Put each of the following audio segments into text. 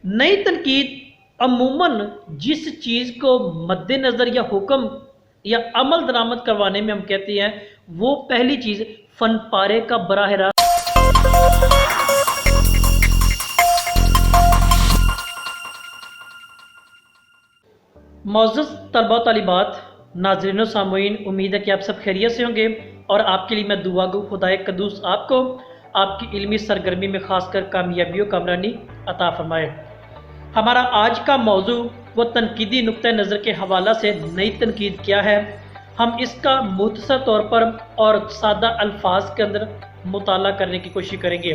नई तनकीद अमूमन जिस चीज़ को मद्देनज़र या हुक्म या अमल दरामद करवाने में हम कहते हैं, वो पहली चीज़ फन पारे का बराह रास्त। मौजूद तलबा तालिबात, नाज़रीन व सामुईन, उम्मीद है कि आप सब खैरियत से होंगे और आपके लिए मैं दुआ गो खुदाए कदूस आपको आपकी इल्मी सरगर्मी में खासकर कामयाबी व कामरानी अता फरमाए। हमारा आज का मौजू व तनकीदी नुक्ता नज़र के हवाला से नई तनकीद क्या है, हम इसका मुख्तसर तौर पर और सादा अल्फाज के अंदर मुताला करने की कोशिश करेंगे।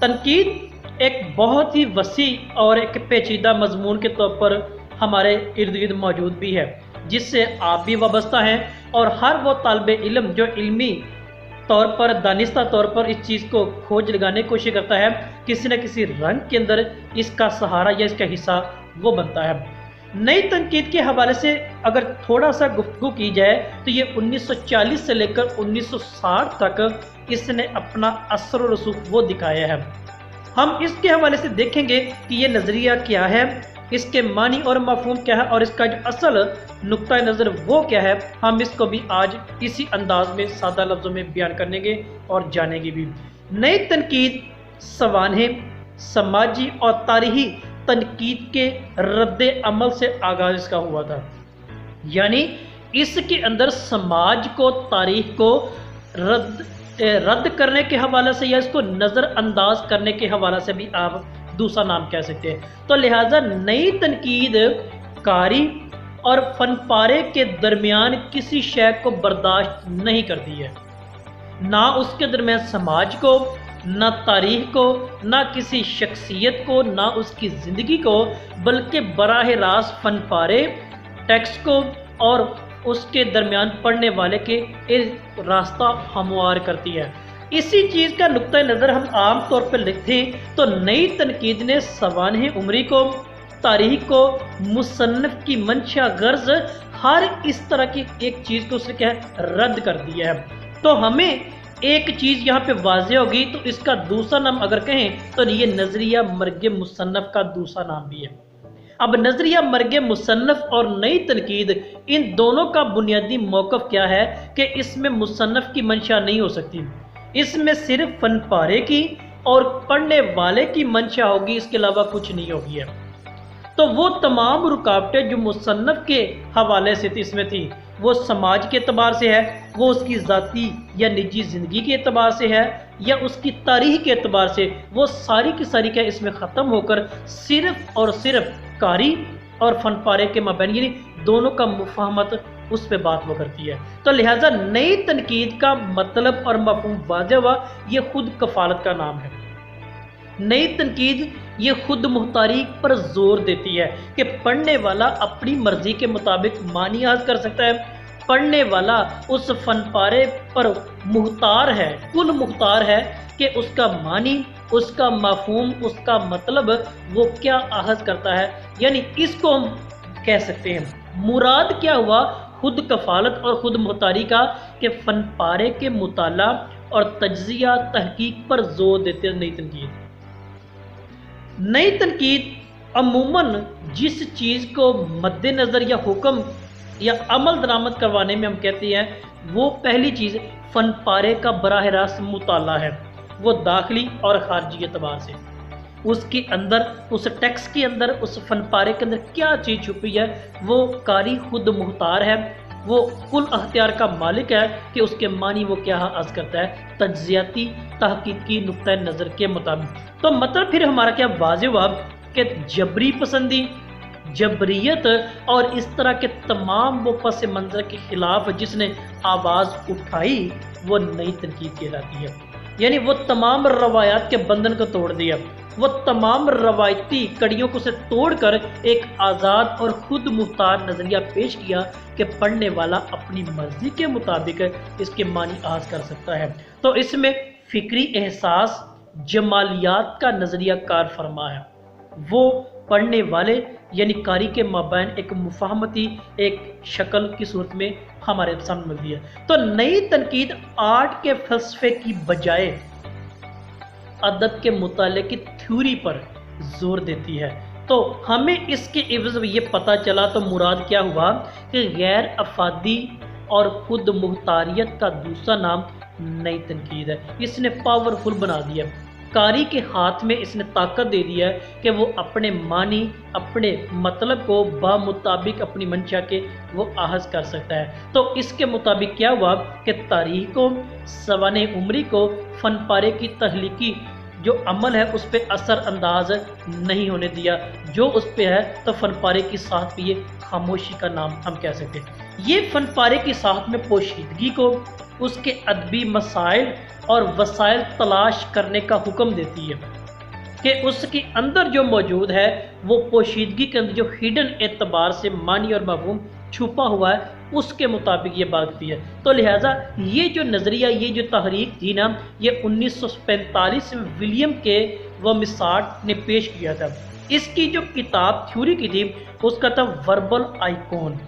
तनकीद एक बहुत ही वसी और एक पेचीदा मजमून के तौर पर हमारे इर्द गिर्द मौजूद भी है, जिससे आप भी वाबस्ता हैं और हर वो तालिब इल्म जो इल्मी तौर पर दानिस्ता तौर पर इस चीज़ को खोज लगाने की कोशिश करता है, किसी न किसी रंग के अंदर इसका सहारा या इसका हिस्सा वो बनता है। नई तनकीद के हवाले से अगर थोड़ा सा गुफ्तगू की जाए तो ये 1940 से लेकर 1960 तक इसने अपना असर और रसूख वो दिखाया है। हम इसके हवाले से देखेंगे कि ये नज़रिया क्या है, इसके मानी और मफहूम क्या है और इसका जो असल नुक्ता नज़र वो क्या है। हम इसको भी आज इसी अंदाज में सादा लफ्ज़ों में बयान करेंगे और जानेंगे भी। नई तनकीद सवानह, समाजी और तारीखी तनकीद के रद्द अमल से आगाज़ इसका हुआ था। यानी इसके अंदर समाज को, तारीख को रद्द करने के हवाले से या इसको नज़रअंदाज करने के हवाले से भी आप दूसरा नाम कह सकते हैं। तो लिहाजा नई तनकीद कारी और फनपारे के दरमियान किसी शय को बर्दाश्त नहीं करती है, ना उसके दरमियान समाज को, ना तारीख को, ना किसी शख्सियत को, ना उसकी ज़िंदगी को, बल्कि बराह रास्त फनपारे, टेक्स्ट को और उसके दरमियान पढ़ने वाले के रास्ता हमवार करती है। इसी चीज़ का नुक्ता नज़र हम आम तौर पर लिखें तो नई तनकीद ने सवानह उमरी को, तारीख को, मुसन्नफ़ की मंशा गर्ज, हर इस तरह की एक चीज़ को उसने क्या है रद्द कर दिया है। तो हमें एक चीज़ यहाँ पे वाज़ेह होगी, तो इसका दूसरा नाम अगर कहें तो ये नज़रिया मर्ग मुसन्नफ़ का दूसरा नाम भी है। अब नज़रिया मर्ग मुसन्नफ़ और नई तनकीद, इन दोनों का बुनियादी मौक़िफ़ क्या है कि इसमें मुसन्नफ़ की मंशा नहीं हो सकती, इसमें सिर्फ फनपारे की और पढ़ने वाले की मंशा होगी, इसके अलावा कुछ नहीं होगी है। तो वो तमाम रुकावटें जो मुसन्नफ़ के हवाले से इसमें थी, वो समाज के एतबार से है, वो उसकी ज़ाती या निजी ज़िंदगी के एतबार से है, या उसकी तारीख़ के एतबार से, वो सारी की सारी क्या इसमें ख़त्म होकर सिर्फ़ और सिर्फ कारी और फनपारे के मबैन यानी दोनों का मुफाहमत उस पर बात वो करती है। तो लिहाजा नई तनकीद का मतलब और मफहूम वाज़ेह हुआ, ये खुद कफालत का नाम है। नई तनकीद ये खुद मुख्तारी पर जोर देती है कि पढ़ने वाला अपनी मर्जी के मुताबिक मानी हासिल कर सकता है, पढ़ने वाला उस फनपारे पर मुख्तार है, कुल मुख्तार है कि उसका मानी, उसका मफहूम, उसका मतलब वो क्या अहज़ करता है। यानी इसको हम कह सकते हैं मुराद क्या हुआ, खुद कफालत और खुद मुख्तारी का, कि फनपारे के मुताला और तज्जिया तहकीक पर जोर देते हैं नई तनकीद। नई तनकीद अमूमन जिस चीज़ को मद्देनज़र या हुक्म या अमल दरामद करवाने में हम कहते हैं, वो पहली चीज़ फनपारे का बराह रास्त मुताला है, वो दाखिली और खारजी एतबार से। उसके अंदर, उस टेक्स्ट के अंदर, उस फनपारे के अंदर क्या चीज़ छुपी है, वो कारी खुद मुख्तार है, वो कुल अख्तियार का मालिक है कि उसके मानी वो क्या अर्ज़ करता है तज्जियाती तहकीकी नुक्ता नज़र के मुताबिक। तो मतलब फिर हमारा क्या वाज़ेह हुआ कि जबरी पसंदी, जबरियत और इस तरह के तमाम वो पस मंज़र के ख़िलाफ़ जिसने आवाज़ उठाई, वो नई तनकीद कहलाती है। यानी वो तमाम रवायात के बंधन को तोड़ दिया, वो तमाम रवायती कड़ियों को से तोड़कर एक आज़ाद और ख़ुद मुख्तार नज़रिया पेश किया कि पढ़ने वाला अपनी मर्ज़ी के मुताबिक इसके मानी आज कर सकता है। तो इसमें फ़िक्री एहसास, जमालियात का नज़रिया कार फरमा है, वो पढ़ने वाले यानी कारी के माबैन एक मुफाहमती एक शक्ल की सूरत में हमारे सामने मिलती है। तो नई तनकीद आर्ट के फ़लसफ़े की बजाय अदब के मुताले की थ्योरी पर जोर देती है। तो हमें इसके इवज़ में ये पता चला तो मुराद क्या हुआ कि गैर अफादी और खुद मुख्तारियत का दूसरा नाम नई तनकीद है। इसने पावरफुल बना दिया, कारी के हाथ में इसने ताकत दे दिया है कि वो अपने मानी, अपने मतलब को बामुताबिक अपनी मंशा के वो आहज़ कर सकता है। तो इसके मुताबिक क्या हुआ कि तारीख को, सवाने उम्री को, फ़न पारे की तहलीकी जो अमल है उस पर असर अंदाज नहीं होने दिया। जो उस पर है तो फ़न पारे की साथ भी ये खामोशी का नाम हम कह सकते हैं। ये फ़न पारे की साथ में पोशीदगी को उसके अदबी मसाइल और वसाइल तलाश करने का हुक्म देती है कि उसके अंदर जो मौजूद है वो पोशीदगी के अंदर जो हिडन एतबार से मानी और मफहूम छुपा हुआ है उसके मुताबिक ये बातती है। तो लिहाजा ये जो नज़रिया, ये जो तहरीक थी ना, ये 1945 में विलियम के वो मिसार्ट ने पेश किया था। इसकी जो किताब थ्योरी की थी उसका था वर्बल आइकॉन।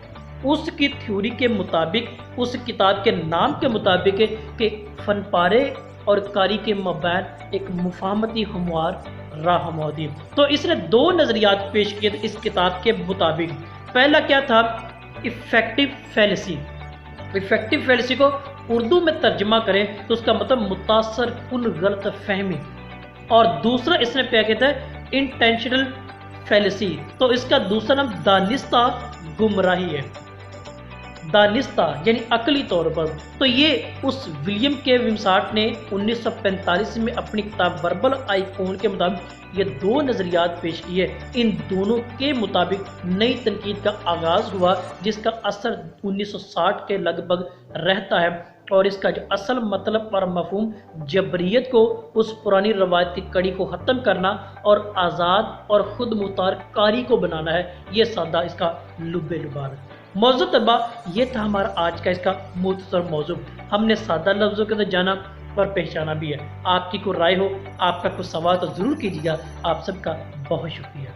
उसकी थ्योरी के मुताबिक, उस किताब के नाम के मुताबिक कि फनपारे और कारी के मबैन एक मुफाहमती हमवार राह मौजूद। तो इसने दो नज़रियात पेश किए थे इस किताब के मुताबिक। पहला क्या था, इफ़ेक्टिव फैलेसी। इफ़ेक्टिव फैलेसी को उर्दू में तर्जमा करें तो उसका मतलब मुतासर कुन गलत फहमी। और दूसरा इसने क्या कहता है, इंटेंशनल फैलेसी। तो इसका दूसरा नाम दानिस्ता गुमराही है। दानिस्ता यानी अकली तौर पर। तो ये उस विलियम के विमसार्ट ने 1945 में अपनी किताब वर्बल आइकॉन के मुताबिक ये दो नज़रियात पेश किए। इन दोनों के मुताबिक नई तनकीद का आगाज़ हुआ जिसका असर 1960 के लगभग रहता है। और इसका जो असल मतलब और मफहूम जबरियत को, उस पुरानी रवायत की कड़ी को ख़त्म करना और आज़ाद और ख़ुद मुख्तार कारी को बनाना है। ये सादा इसका लुब्बे लुबार मौजू तलबा। ये था हमारा आज का इसका मुख्तसर मौजू। हमने सादा लफ्ज़ों के अंदर जाना और पहचाना भी है। आपकी कोई राय हो, आपका कोई सवाल तो ज़रूर कीजिएगा। आप सबका बहुत शुक्रिया।